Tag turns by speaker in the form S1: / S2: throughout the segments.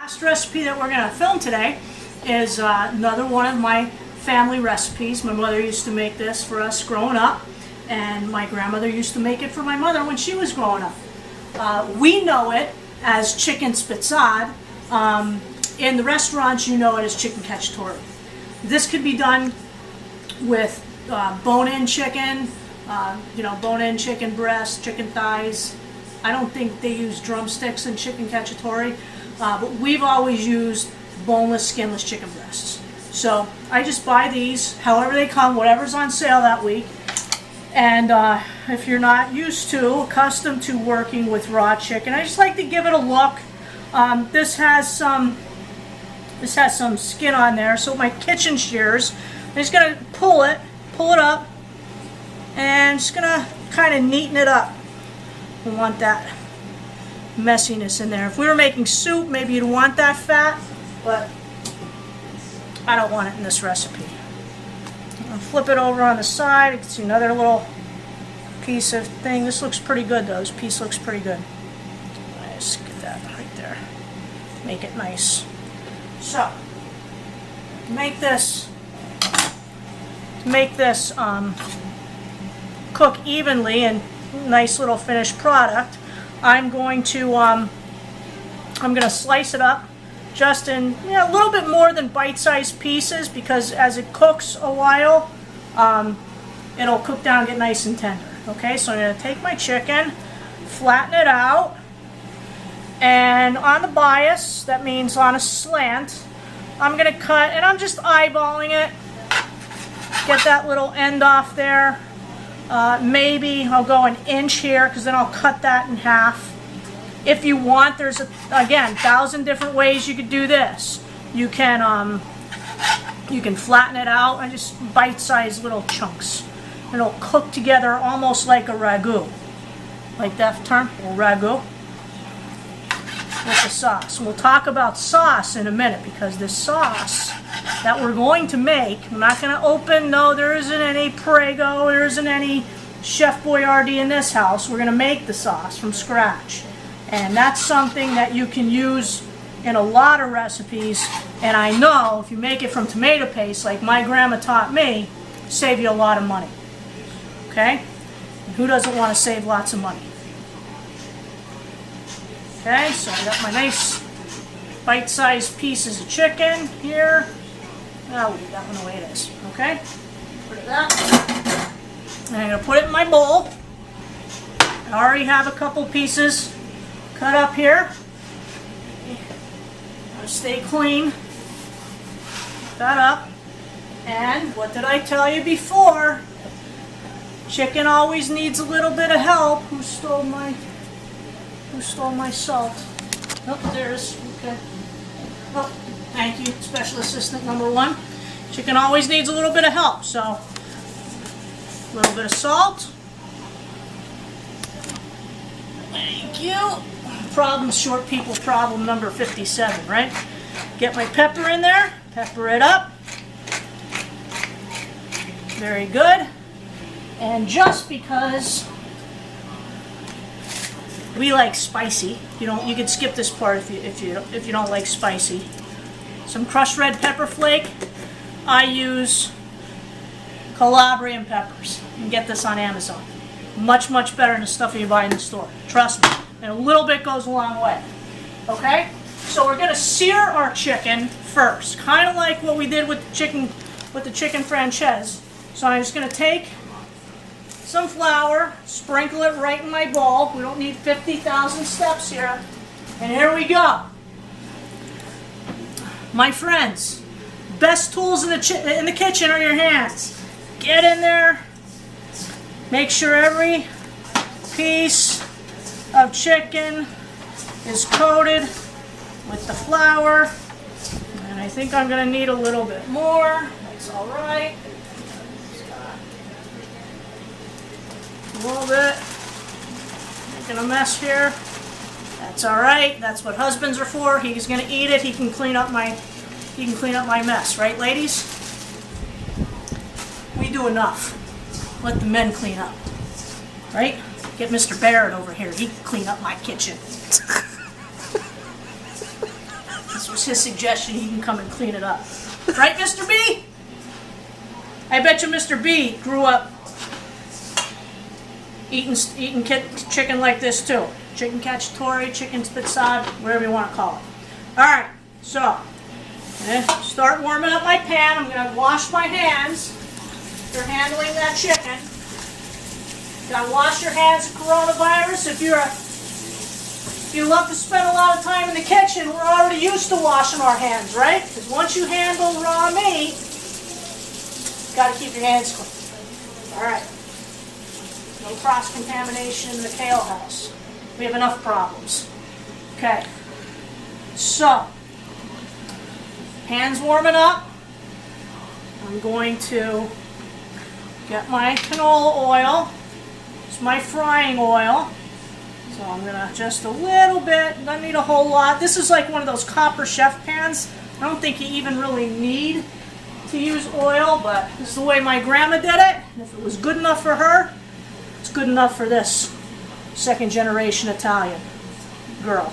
S1: Last recipe that we're going to film today is another one of my family recipes. My mother used to make this for us growing up, and my grandmother used to make it for my mother when she was growing up. We know it as chicken spitzad. In the restaurants, you know it as chicken cacciatore. This could be done with bone-in chicken, bone-in chicken breast, chicken thighs. I don't think they use drumsticks in chicken cacciatore, but we've always used boneless, skinless chicken breasts. So I just buy these, however they come, whatever's on sale that week. And if you're not accustomed to working with raw chicken, I just like to give it a look. This has some skin on there, so my kitchen shears, I'm just gonna pull it up, and just gonna kind of neaten it up. We want that messiness in there. If we were making soup, maybe you'd want that fat, but I don't want it in this recipe. I'll flip it over on the side. You can see another little piece of thing. This looks pretty good though. This piece looks pretty good. Let's get that right there. Make it nice. So, make this cook evenly and nice little finished product. I'm going to slice it up just in a little bit more than bite-sized pieces, because as it cooks a while, it'll cook down and get nice and tender. Okay, so I'm going to take my chicken, flatten it out, and on the bias, that means on a slant, I'm going to cut, and I'm just eyeballing it. Get that little end off there. Maybe I'll go an inch here, because then I'll cut that in half. If you want, there's again 1,000 different ways you could do this. You can flatten it out and just bite-sized little chunks. It'll cook together almost like a ragu. Like that term, a ragu. With the sauce. We'll talk about sauce in a minute, because this sauce that we're going to make, I'm not going to open, no, there isn't any Prego, there isn't any Chef Boyardee in this house. We're going to make the sauce from scratch. And that's something that you can use in a lot of recipes, and I know if you make it from tomato paste, like my grandma taught me, save you a lot of money. Okay? And who doesn't want to save lots of money? Okay, so I got my nice bite-sized pieces of chicken here. I'll leave that one the way it is. Okay? Put it that. And I'm going to put it in my bowl. I already have a couple pieces cut up here. Gotta stay clean. Put that up. And what did I tell you before? Chicken always needs a little bit of help. Who stole my salt? Oh, there's, okay. Oh, thank you, Special Assistant number 1. Chicken always needs a little bit of help, so a little bit of salt. Thank you. Short people problem number 57, right? Get my pepper in there, pepper it up. Very good. And just because we like spicy, you could skip this part if you don't like spicy. Some crushed red pepper flake. I use Calabrian peppers. You can get this on Amazon. Much better than the stuff you buy in the store. Trust me. And a little bit goes a long way. Okay? So we're going to sear our chicken first, kind of like what we did with the chicken franchise. So I'm just going to take some flour, sprinkle it right in my bowl. We don't need 50,000 steps here. And here we go. My friends, best tools in the kitchen are your hands. Get in there. Make sure every piece of chicken is coated with the flour. And I think I'm going to need a little bit more. That's all right. A little bit. Making a mess here. That's all right. That's what husbands are for. He's going to eat it. He can clean up my mess, right, ladies? We do enough. Let the men clean up, right? Get Mr. Barrett over here. He can clean up my kitchen. This was his suggestion. He can come and clean it up. Right, Mr. B? I bet you Mr. B grew up eating chicken like this too. Chicken cacciatore, chicken spitzad, whatever you want to call it. Alright, so start warming up my pan. I'm going to wash my hands for handling that chicken. You gotta wash your hands of coronavirus. If you love to spend a lot of time in the kitchen, we're already used to washing our hands, right? Because once you handle raw meat, you gotta keep your hands clean. Alright. No cross-contamination in the kale house. We have enough problems. Okay. So, hands warming up. I'm going to get my canola oil. It's my frying oil. So I'm gonna just a little bit, don't need a whole lot. This is like one of those copper chef pans. I don't think you even really need to use oil, but this is the way my grandma did it. And if it was good enough for her, it's good enough for this second generation Italian girl.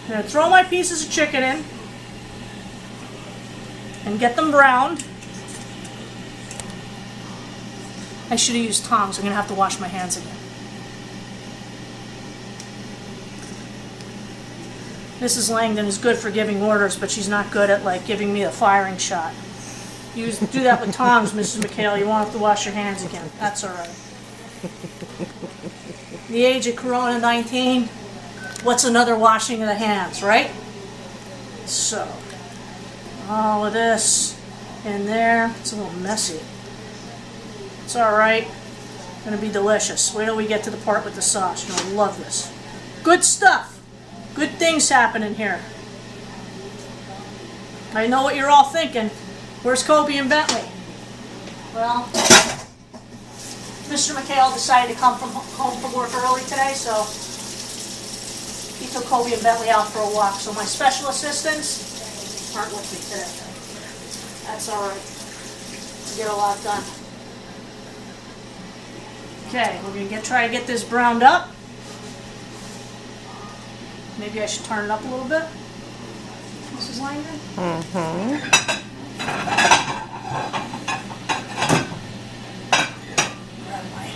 S1: I'm gonna throw my pieces of chicken in and get them browned. I should have used tongs. I'm going to have to wash my hands again. Mrs. Langdon is good for giving orders, but she's not good at like giving me a firing shot. You do that with tongs, Mrs. McHale. You won't have to wash your hands again. That's all right. The age of Corona-19, what's another washing of the hands, right? So, all of this in there. It's a little messy. It's alright. It's going to be delicious. Wait till we get to the part with the sauce. You're going to love this. Good stuff. Good things happening here. I know what you're all thinking. Where's Kobe and Bentley? Well, Mr. McHale decided to come home from work early today, so he took Kobe and Bentley out for a walk. So my special assistants aren't with me today. That's alright. We get a lot done. Okay, we're going to try to get this browned up. Maybe I should turn it up a little bit, Mrs. Langdon? Grab my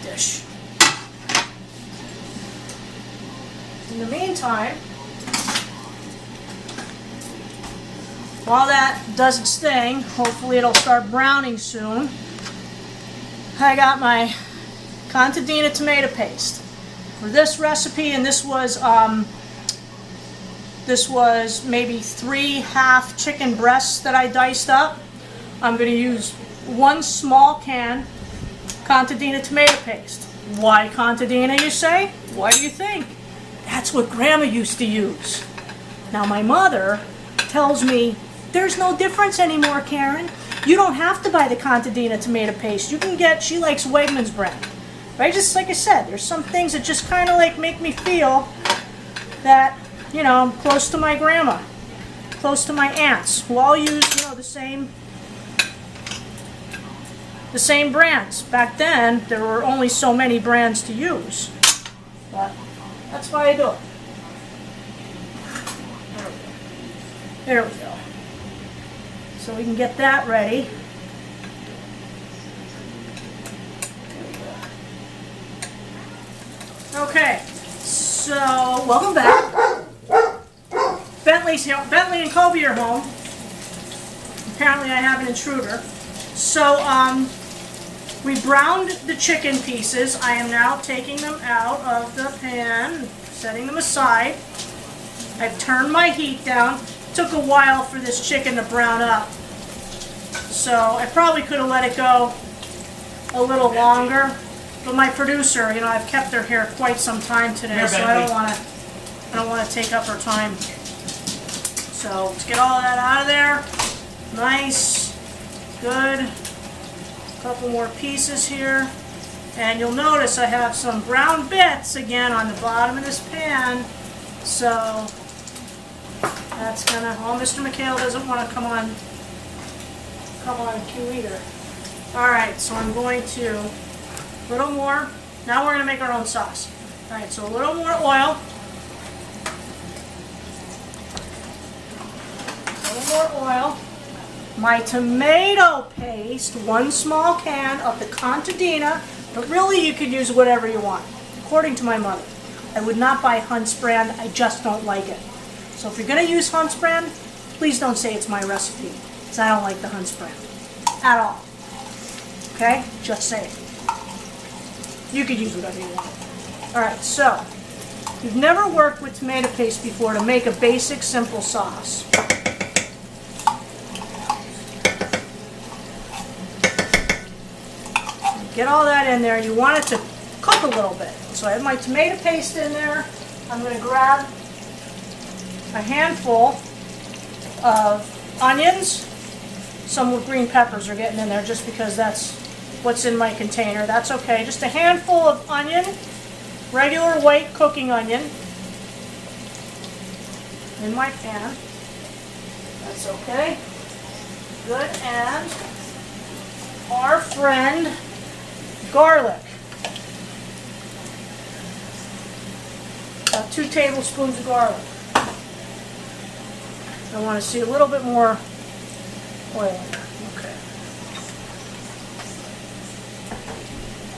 S1: dish. In the meantime, while that does its thing, hopefully it'll start browning soon. I got my contadina tomato paste for this recipe, and this was maybe 3 half chicken breasts that I diced up. I'm going to use 1 small can contadina tomato paste. Why contadina, you say? Why do you think? That's what Grandma used to use. Now my mother tells me there's no difference anymore, Karen. You don't have to buy the contadina tomato paste. You can get, she likes Wegmans brand. Right? Just like I said, there's some things that just kind of like make me feel that, you know, I'm close to my grandma, close to my aunts, who all use, you know, the same brands. Back then, there were only so many brands to use. But that's why I do it. There we go. So we can get that ready. Okay, so welcome back. Bentley's here. Bentley and Kobe are home. Apparently I have an intruder. So we browned the chicken pieces. I am now taking them out of the pan, setting them aside. I've turned my heat down. Took a while for this chicken to brown up. So I probably could have let it go a little longer. But my producer, you know, I've kept her here quite some time today, so I don't want to take up her time. So let's get all that out of there. Nice, good. A couple more pieces here. And you'll notice I have some brown bits again on the bottom of this pan. So that's gonna, oh, Mr. McHale doesn't want to come on cue either. Alright, so I'm going to, a little more, now we're going to make our own sauce. Alright, so a little more oil. more oil. My tomato paste, 1 small can of the contadina, but really you could use whatever you want, according to my mother. I would not buy Hunt's brand, I just don't like it. So if you're going to use Hunt's brand, please don't say it's my recipe, because I don't like the Hunt's brand at all. Okay? Just say it. You could use whatever you want. Alright, so, you've never worked with tomato paste before to make a basic, simple sauce. Get all that in there. You want it to cook a little bit. So I have my tomato paste in there. I'm going to grab a handful of onions. Some with green peppers are getting in there just because that's what's in my container. That's okay. Just a handful of onion, regular white cooking onion in my pan. That's okay. Good. And our friend garlic. About 2 tablespoons of garlic. I want to see a little bit more oil in there. Okay.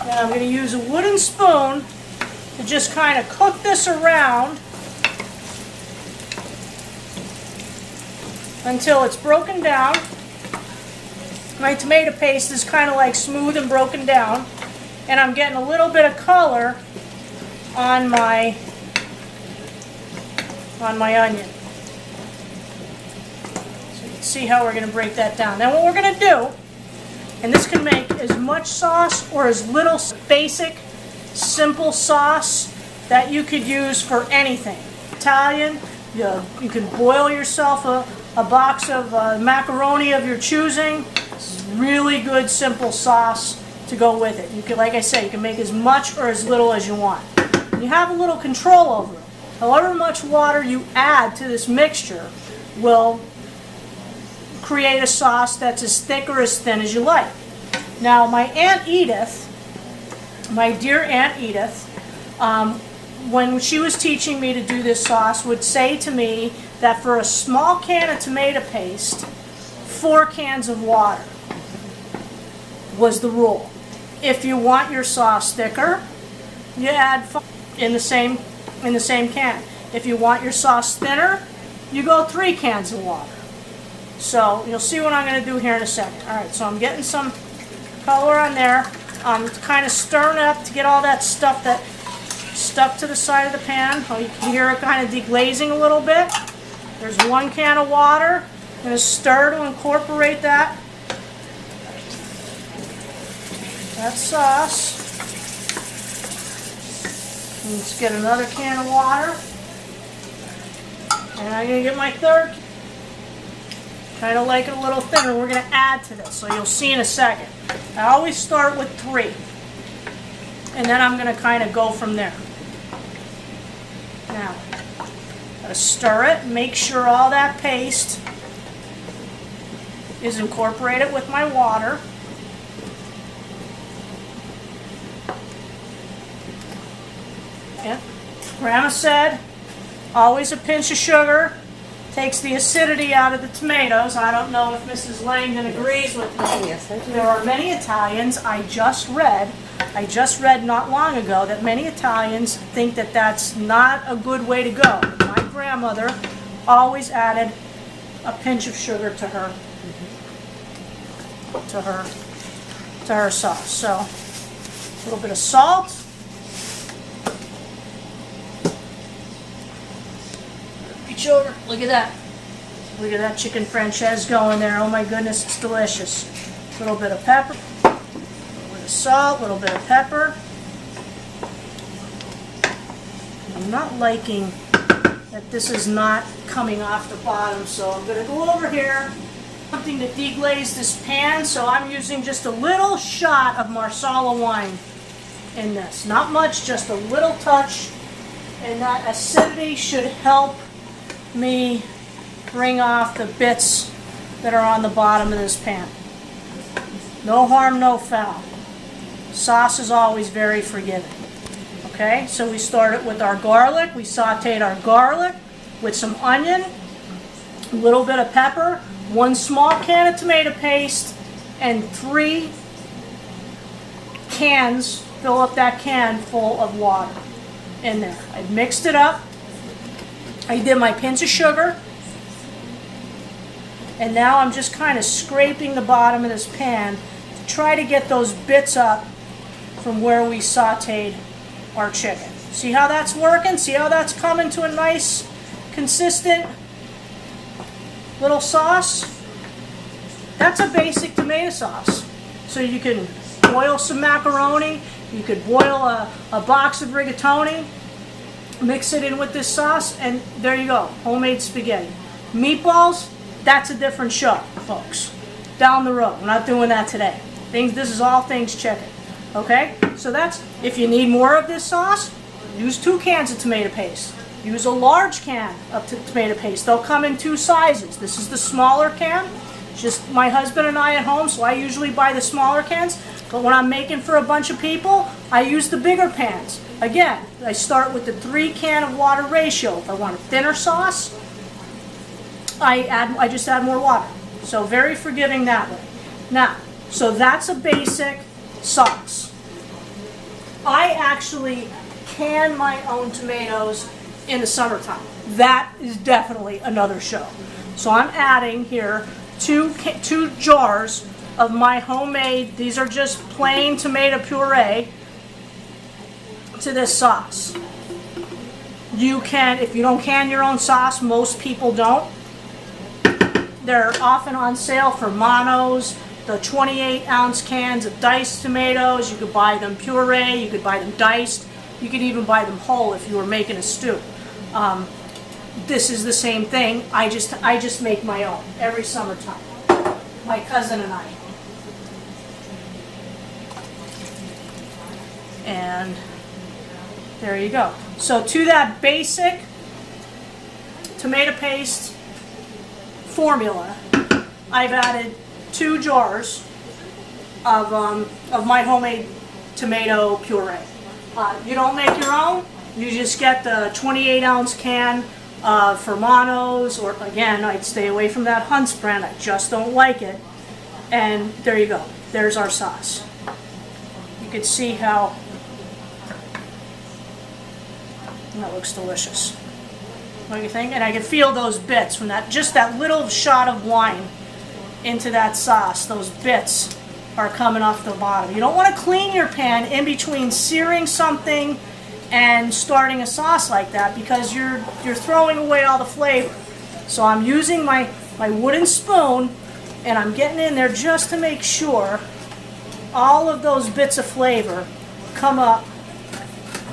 S1: And I'm going to use a wooden spoon to just kind of cook this around until it's broken down. My tomato paste is kind of like smooth and broken down, and I'm getting a little bit of color on my onion. So you can see how we're going to break that down. Then what we're going to do, and this can make as much sauce or as little, basic, simple sauce that you could use for anything. Italian, you can boil yourself a box of macaroni of your choosing. It's really good, simple sauce to go with it. You can, like I said, you can make as much or as little as you want. You have a little control over it. However much water you add to this mixture will create a sauce that's as thick or as thin as you like. Now, my Aunt Edith, my dear Aunt Edith, when she was teaching me to do this sauce, would say to me that for a small can of tomato paste, 4 cans of water was the rule. If you want your sauce thicker, you add 5 in the same can. If you want your sauce thinner, you go 3 cans of water. So you'll see what I'm going to do here in a second. Alright, so I'm getting some color on there. I'm kind of stirring up to get all that stuff that stuck to the side of the pan. Oh, you can hear it kind of deglazing a little bit. There's 1 can of water. I'm going to stir to incorporate that sauce. Let's get another can of water. And I'm going to get my 3rd. Kind of like it a little thinner. We're going to add to this, so you'll see in a second. I always start with 3. And then I'm going to kind of go from there. Now, gotta stir it, make sure all that paste is incorporated with my water. Yeah. Grandma said, always a pinch of sugar takes the acidity out of the tomatoes. I don't know if Mrs. Langdon agrees with me.
S2: Yes, I do.
S1: There are many Italians, I just read not long ago that many Italians think that that's not a good way to go. My grandmother always added a pinch of sugar to her sauce. So a little bit of salt. Reach over. Look at that. Look at that chicken franchise going there. Oh my goodness, it's delicious. A little bit of pepper. A little bit of salt. A little bit of pepper. I'm not liking that this is not coming off the bottom, so I'm going to go over here. Something to deglaze this pan, so I'm using just a little shot of Marsala wine in this. Not much, just a little touch, and that acidity should help me bring off the bits that are on the bottom of this pan. No harm, no foul. Sauce is always very forgiving. Okay, so we started with our garlic. We sauteed our garlic with some onion. a little bit of pepper, 1 small can of tomato paste, and 3 cans, fill up that can full of water in there. I mixed it up. I did my pinch of sugar. And now I'm just kind of scraping the bottom of this pan to try to get those bits up from where we sauteed our chicken. See how that's working? See how that's coming to a nice, consistent little sauce? That's a basic tomato sauce. So you can boil some macaroni, you could boil a box of rigatoni, mix it in with this sauce, and there you go, homemade spaghetti. Meatballs, that's a different show, folks. Down the road, we're not doing that today. This is all things chicken, okay? So that's, if you need more of this sauce, use 2 cans of tomato paste. Use a large can of tomato paste. They'll come in 2 sizes. This is the smaller can. Just my husband and I at home, so I usually buy the smaller cans. But when I'm making for a bunch of people, I use the bigger pans. Again, I start with the 3 can of water ratio. If I want a thinner sauce, I just add more water. So very forgiving that way. Now, so that's a basic sauce. I actually can my own tomatoes in the summertime. That is definitely another show. So I'm adding here 2 jars of my homemade, these are just plain tomato puree, to this sauce. You can, if you don't can your own sauce, most people don't. They're often on sale for Monos, the 28-ounce cans of diced tomatoes. You could buy them puree, you could buy them diced, you could even buy them whole if you were making a stew. This is the same thing. I just make my own every summertime. My cousin and I. And there you go. So to that basic tomato paste formula, I've added 2 jars of my homemade tomato puree. You don't make your own. You just get the 28-ounce can for Monos, or again, I'd stay away from that Hunt's brand. I just don't like it. And there you go. There's our sauce. You can see how that looks delicious. What do you think? And I can feel those bits from that, just that little shot of wine into that sauce. Those bits are coming off the bottom. You don't want to clean your pan in between searing something and starting a sauce like that, because you're throwing away all the flavor. So I'm using my wooden spoon, and I'm getting in there just to make sure all of those bits of flavor come up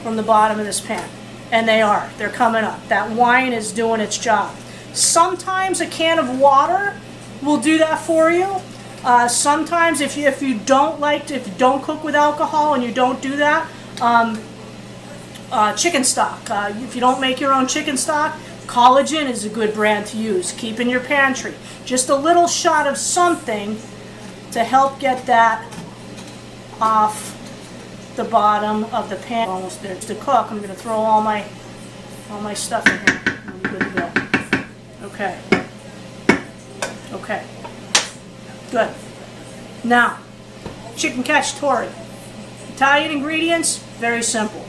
S1: from the bottom of this pan. And they are. They're coming up. That wine is doing its job. Sometimes a can of water will do that for you. Sometimes if you don't cook with alcohol and you don't do that, chicken stock. If you don't make your own chicken stock, Collagen is a good brand to use. Keep in your pantry. Just a little shot of something to help get that off the bottom of the pan. Almost there to cook. I'm going to throw all my stuff in here. I'm good to go. Okay. Okay. Good. Now, chicken cacciatore. Italian ingredients, very simple.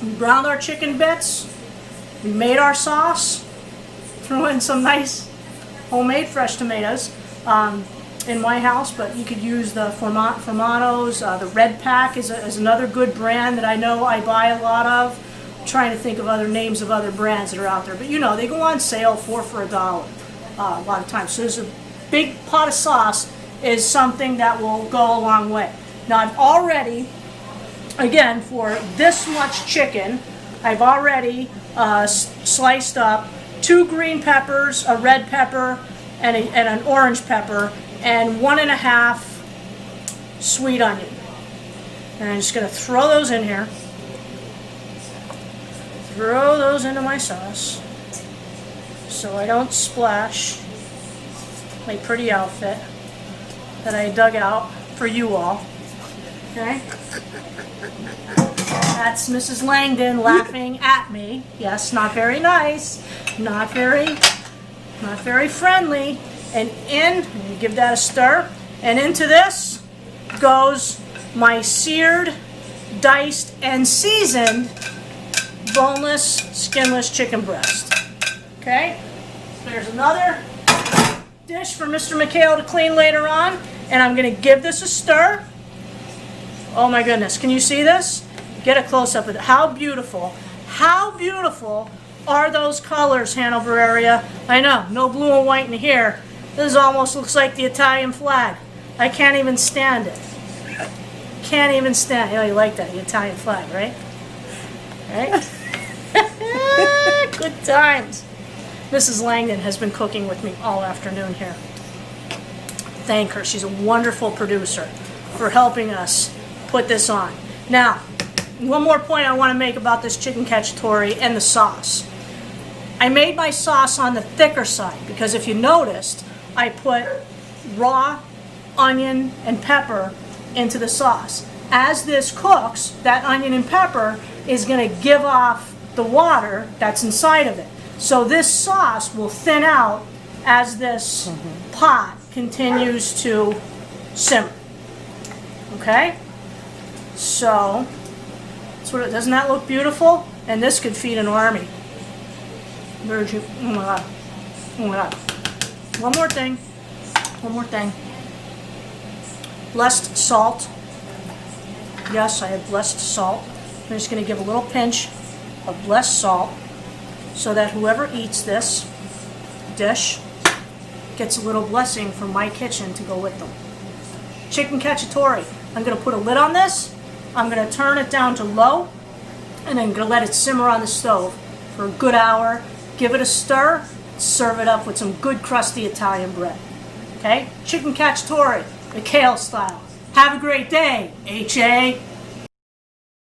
S1: We browned our chicken bits. We made our sauce. Threw in some nice homemade fresh tomatoes. In my house, but you could use the Formanos. The Red Pack is another good brand that I know I buy a lot of. I'm trying to think of other names of other brands that are out there, but you know, they go on sale 4 for $1 a lot of times. So there's a big pot of sauce is something that will go a long way. Now I've already, again, for this much chicken, I've already sliced up 2 green peppers, a red pepper, and an orange pepper, and 1.5 sweet onion. And I'm just going to throw those in here. Throw those into my sauce so I don't splash my pretty outfit that I dug out for you all. Okay? That's Mrs. Langdon laughing at me. Yes, not very nice. Not very not very friendly. And you give that a stir, and into this goes my seared, diced, and seasoned boneless, skinless chicken breast. Okay? There's another dish for Mr. McHale to clean later on, and I'm going to give this a stir. Oh my goodness, can you see this? Get a close-up of it. How beautiful. How beautiful are those colors, Hanover area? I know, no blue and white in here. This almost looks like the Italian flag. I can't even stand it. Can't even stand it. Oh, you like that, the Italian flag, right? Right? Good times. Mrs. Langdon has been cooking with me all afternoon here. Thank her. She's a wonderful producer for helping us put this on. Now, one more point I want to make about this chicken cacciatore and the sauce. I made my sauce on the thicker side because if you noticed, I put raw onion and pepper into the sauce. As this cooks, that onion and pepper is going to give off the water that's inside of it. So this sauce will thin out as this pot continues to simmer. Okay? So, doesn't that look beautiful? And this could feed an army. Oh my God. Oh my God. One more thing. One more thing. Blessed salt. Yes, I have blessed salt. I'm just going to give a little pinch of blessed salt so that whoever eats this dish gets a little blessing from my kitchen to go with them. Chicken cacciatore. I'm going to put a lid on this. I'm going to turn it down to low, and I'm going to let it simmer on the stove for a good hour. Give it a stir. Serve it up with some good crusty Italian bread. Okay? Chicken cacciatore, McHale style. Have a great day, HA.